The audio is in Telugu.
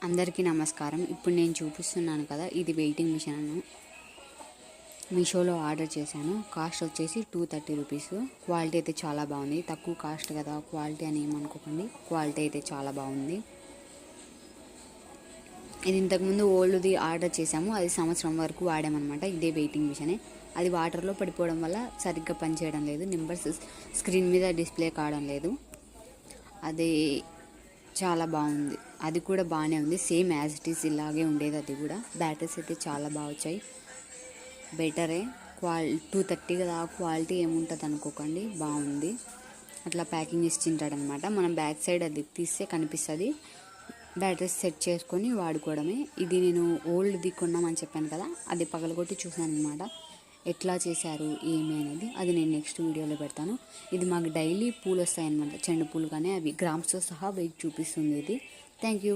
అందరికీ నమస్కారం. ఇప్పుడు నేను చూపిస్తున్నాను కదా, ఇది వెయిటింగ్ మిషన్. మీషోలో ఆర్డర్ చేశాను. కాస్ట్ వచ్చేసి 230 రూపీస్. క్వాలిటీ అయితే చాలా బాగుంది. తక్కువ కాస్ట్ కదా క్వాలిటీ అని ఏమనుకోకండి, క్వాలిటీ అయితే చాలా బాగుంది. ఇది ఇంతకుముందు ఓల్డ్ది ఆర్డర్ చేసాము, అది సంవత్సరం వరకు వాడామన్నమాట. ఇదే వెయిటింగ్ మిషనే. అది వాటర్లో పడిపోవడం వల్ల సరిగ్గా పనిచేయడం లేదు, నెంబర్స్ స్క్రీన్ మీద డిస్ప్లే కావడం లేదు. అది చాలా బాగుంది, అది కూడా బాగానే ఉంది. సేమ్ యాజ్ ఇట్ ఈస్ ఇలాగే ఉండేది. అది కూడా బ్యాటరీస్ అయితే చాలా బాగా వచ్చాయి, బెటరే. 230 కదా, క్వాలిటీ ఏముంటుంది అనుకోకండి, బాగుంది. అట్లా ప్యాకింగ్ ఇచ్చింటాడనమాట. మనం బ్యాక్ సైడ్ అది తీస్తే కనిపిస్తుంది. బ్యాటరీస్ సెట్ చేసుకొని వాడుకోవడమే. ఇది నేను ఓల్డ్ది కొన్నామని చెప్పాను కదా, అది పగలగొట్టి చూసాను అనమాట. ఎట్లా చేశారు ఏమి అనేది అది నేను నెక్స్ట్ వీడియోలో పెడతాను. ఇది మాకు డైలీ పూలు వస్తాయన్నమాట, చెండు పూలు. కానీ అవి గ్రామ్స్తో సహా వెయిట్ చూపిస్తుంది ఇది. Thank you.